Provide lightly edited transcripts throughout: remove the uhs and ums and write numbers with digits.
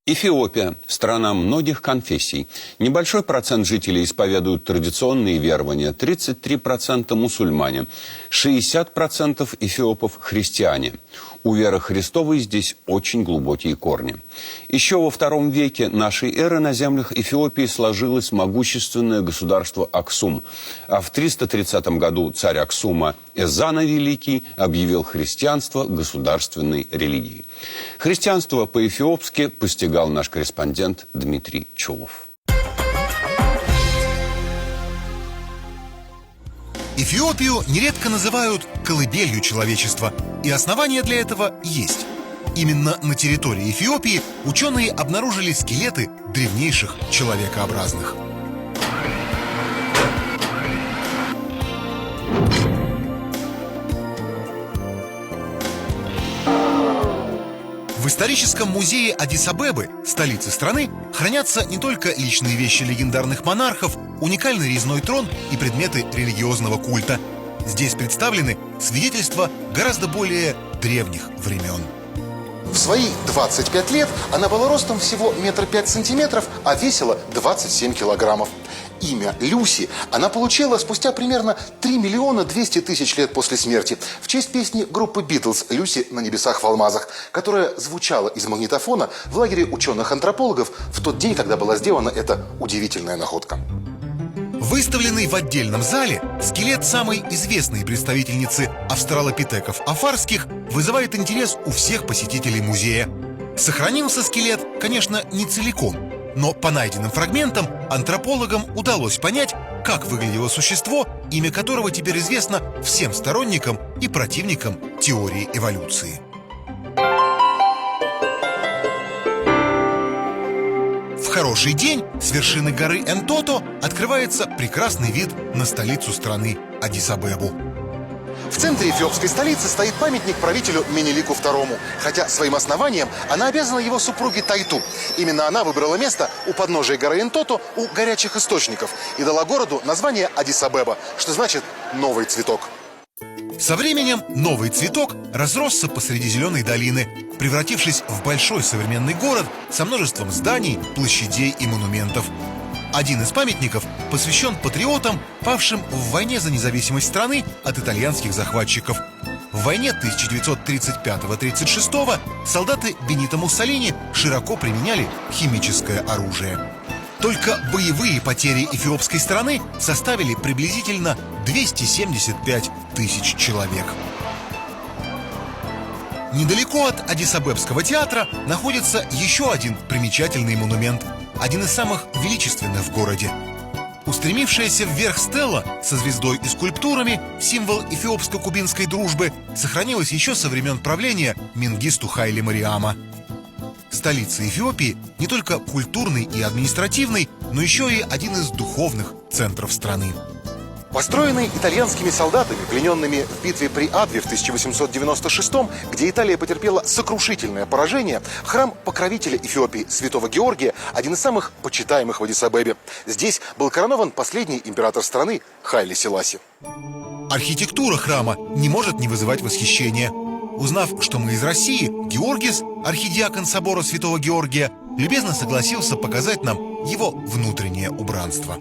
Эфиопия – страна многих конфессий. Небольшой процент жителей исповедуют традиционные верования, 33% мусульмане, 60% эфиопов – христиане. У веры Христовой здесь очень глубокие корни. Еще во II веке нашей эры на землях Эфиопии сложилось могущественное государство Аксум. А в 330 году царь Аксума Эзана Великий объявил христианство государственной религией. Христианство по-эфиопски постигал наш корреспондент Дмитрий Чулов. Эфиопию нередко называют колыбелью человечества, и основания для этого есть. Именно на территории Эфиопии ученые обнаружили скелеты древнейших человекообразных. В историческом музее Аддис-Абебы, столицы страны, хранятся не только личные вещи легендарных монархов, уникальный резной трон и предметы религиозного культа. Здесь представлены свидетельства гораздо более древних времен. В свои 25 лет она была ростом всего 1,5 метра, а весила 27 килограммов. Имя Люси она получила спустя примерно 3 миллиона 200 тысяч лет после смерти в честь песни группы «Битлз» «Люси на небесах в алмазах», которая звучала из магнитофона в лагере ученых-антропологов в тот день, когда была сделана эта удивительная находка. Выставленный в отдельном зале скелет самой известной представительницы австралопитеков афарских вызывает интерес у всех посетителей музея. Сохранился скелет, конечно, не целиком, но по найденным фрагментам антропологам удалось понять, как выглядело существо, имя которого теперь известно всем сторонникам и противникам теории эволюции. В хороший день с вершины горы Энтото открывается прекрасный вид на столицу страны Аддис-Абебу. В центре эфиопской столицы стоит памятник правителю Менелику II, хотя своим основанием она обязана его супруге Тайту. Именно она выбрала место у подножия горы Энтото у горячих источников и дала городу название Аддис-Абеба, что значит «новый цветок». Со временем новый цветок разросся посреди зеленой долины, превратившись в большой современный город со множеством зданий, площадей и монументов. Один из памятников посвящен патриотам, павшим в войне за независимость страны от итальянских захватчиков. В войне 1935-36 солдаты Бенито Муссолини широко применяли химическое оружие. Только боевые потери эфиопской страны составили приблизительно 275 тысяч человек. Недалеко от Аддис-Абебского театра находится еще один примечательный монумент, один из самых величественных в городе. Устремившаяся вверх стела со звездой и скульптурами, символ эфиопско-кубинской дружбы, сохранилась еще со времен правления Менгисту Хайли Мариама. Столица Эфиопии не только культурный и административный, но еще и один из духовных центров страны. Построенный итальянскими солдатами, плененными в битве при Адве в 1896, где Италия потерпела сокрушительное поражение, храм покровителя Эфиопии святого Георгия – один из самых почитаемых в Аддис-Абебе. Здесь был коронован последний император страны Хайли Селаси. Архитектура храма не может не вызывать восхищения. Узнав, что мы из России, Георгис, архидиакон собора святого Георгия, любезно согласился показать нам его внутреннее убранство.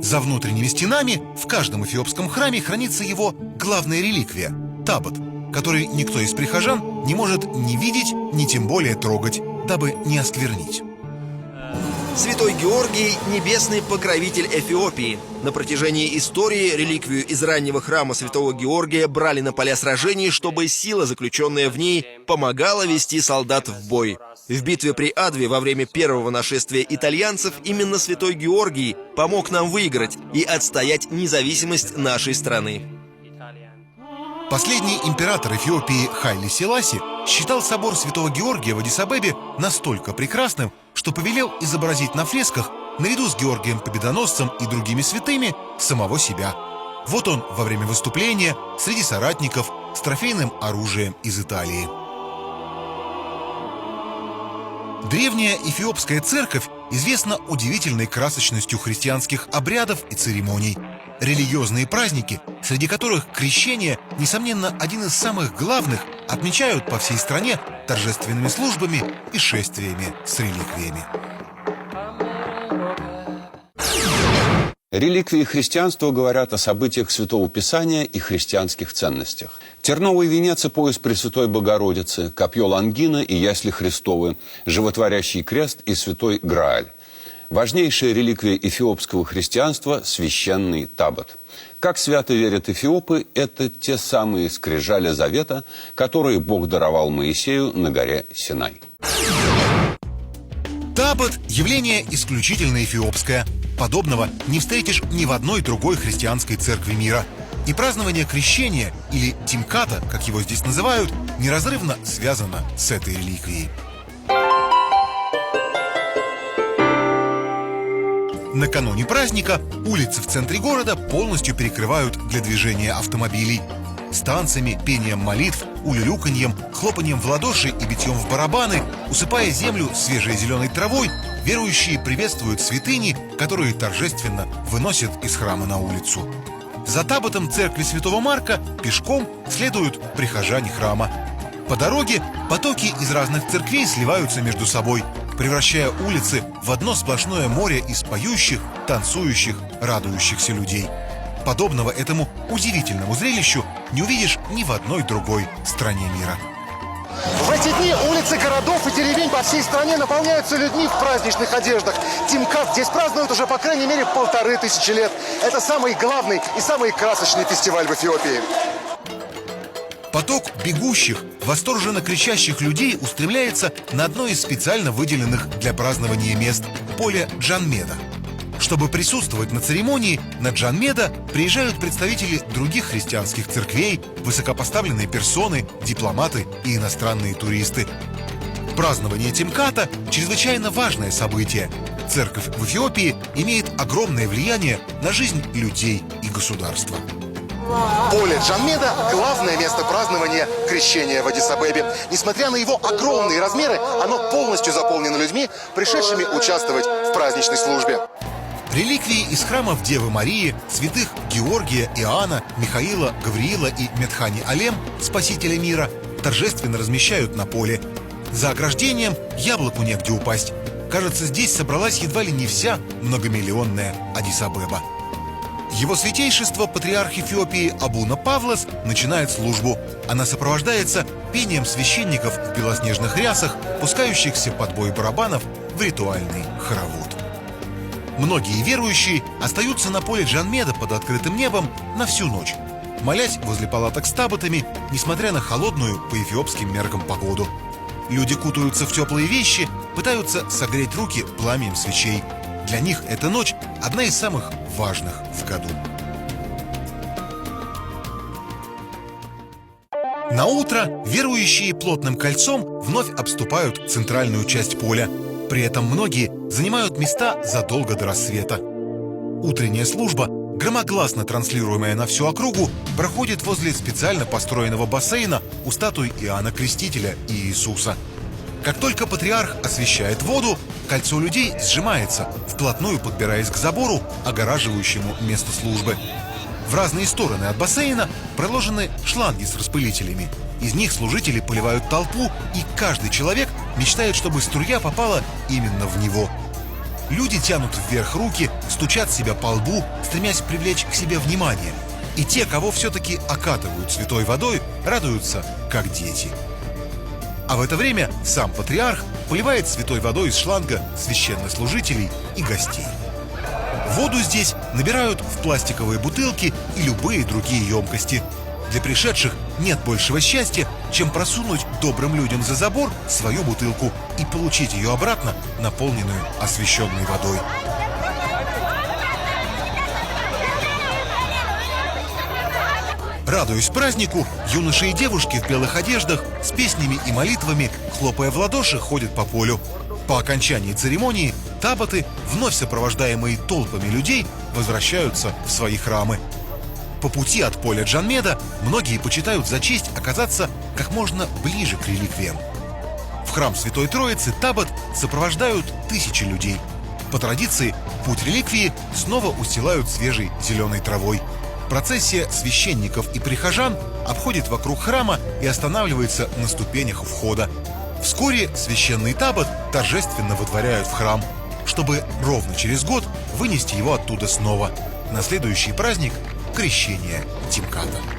За внутренними стенами в каждом эфиопском храме хранится его главная реликвия – табот, который никто из прихожан не может ни видеть, ни тем более трогать, дабы не осквернить. Святой Георгий – небесный покровитель Эфиопии. На протяжении истории реликвию из раннего храма святого Георгия брали на поля сражений, чтобы сила, заключенная в ней, помогала вести солдат в бой. В битве при Адве во время первого нашествия итальянцев именно святой Георгий помог нам выиграть и отстоять независимость нашей страны. Последний император Эфиопии Хайли Селаси считал собор святого Георгия в Аддис-Абебе настолько прекрасным, что повелел изобразить на фресках, наряду с Георгием Победоносцем и другими святыми, самого себя. Вот он во время выступления среди соратников с трофейным оружием из Италии. Древняя эфиопская церковь известна удивительной красочностью христианских обрядов и церемоний. Религиозные праздники, среди которых крещение, несомненно, один из самых главных отмечают по всей стране торжественными службами и шествиями с реликвиями. Реликвии христианства говорят о событиях Святого Писания и христианских ценностях. Терновый венец и пояс Пресвятой Богородицы, копье Лонгина и ясли Христовы, животворящий крест и святой Грааль. Важнейшая реликвия эфиопского христианства – священный табот. Как свято верят эфиопы, это те самые скрижали завета, которые Бог даровал Моисею на горе Синай. Табот – явление исключительно эфиопское. Подобного не встретишь ни в одной другой христианской церкви мира. И празднование крещения, или тимката, как его здесь называют, неразрывно связано с этой реликвией. Накануне праздника улицы в центре города полностью перекрывают для движения автомобилей. С танцами, пением молитв, улюлюканьем, хлопаньем в ладоши и битьем в барабаны, усыпая землю свежей зеленой травой, верующие приветствуют святыни, которые торжественно выносят из храма на улицу. За таботом церкви Святого Марка пешком следуют прихожане храма. По дороге потоки из разных церквей сливаются между собой, превращая улицы в одно сплошное море из поющих, танцующих, радующихся людей. Подобного этому удивительному зрелищу не увидишь ни в одной другой стране мира. В эти дни улицы городов и деревень по всей стране наполняются людьми в праздничных одеждах. Тимкат здесь празднуют уже по крайней мере 1500 лет. Это самый главный и самый красочный фестиваль в Эфиопии. Поток бегущих, восторженно кричащих людей устремляется на одно из специально выделенных для празднования мест – поле Джанмеда. Чтобы присутствовать на церемонии, на Джанмеда приезжают представители других христианских церквей, высокопоставленные персоны, дипломаты и иностранные туристы. Празднование Тимката – чрезвычайно важное событие. Церковь в Эфиопии имеет огромное влияние на жизнь людей и государства. Поле Джанмеда – главное место празднования крещения в Аддис-Абебе. Несмотря на его огромные размеры, оно полностью заполнено людьми, пришедшими участвовать в праздничной службе. Реликвии из храмов Девы Марии, святых Георгия, Иоанна, Михаила, Гавриила и Медхани Алем, спасителя мира, торжественно размещают на поле. За ограждением яблоку негде упасть. Кажется, здесь собралась едва ли не вся многомиллионная Аддис-Абеба. Его святейшество, патриарх Эфиопии Абуна Павлос, начинает службу. Она сопровождается пением священников в белоснежных рясах, пускающихся под бой барабанов в ритуальный хоровод. Многие верующие остаются на поле Джанмеда под открытым небом на всю ночь, молясь возле палаток с таботами, несмотря на холодную по эфиопским меркам погоду. Люди кутаются в теплые вещи, пытаются согреть руки пламенем свечей. Для них эта ночь одна из самых важных в году. На утро верующие плотным кольцом вновь обступают центральную часть поля. При этом многие занимают места задолго до рассвета. Утренняя служба, громогласно транслируемая на всю округу, проходит возле специально построенного бассейна у статуи Иоанна Крестителя и Иисуса. Как только патриарх освещает воду, кольцо людей сжимается, вплотную подбираясь к забору, огораживающему место службы. В разные стороны от бассейна проложены шланги с распылителями. Из них служители поливают толпу, и каждый человек мечтает, чтобы струя попала именно в него. Люди тянут вверх руки, стучат себя по лбу, стремясь привлечь к себе внимание. И те, кого все-таки окатывают святой водой, радуются, как дети. А в это время сам патриарх поливает святой водой из шланга священнослужителей и гостей. Воду здесь набирают в пластиковые бутылки и любые другие емкости. Для пришедших нет большего счастья, чем просунуть добрым людям за забор свою бутылку и получить ее обратно, наполненную освященной водой. Радуясь празднику, юноши и девушки в белых одеждах с песнями и молитвами, хлопая в ладоши, ходят по полю. По окончании церемонии таботы, вновь сопровождаемые толпами людей, возвращаются в свои храмы. По пути от поля Джанмеда многие почитают за честь оказаться как можно ближе к реликвиям. В храм Святой Троицы табот сопровождают тысячи людей. По традиции, путь реликвии снова устилают свежей зеленой травой. Процессия священников и прихожан обходит вокруг храма и останавливается на ступенях у входа. Вскоре священный табот торжественно выдворяют в храм, чтобы ровно через год вынести его оттуда снова на следующий праздник крещения Тимката.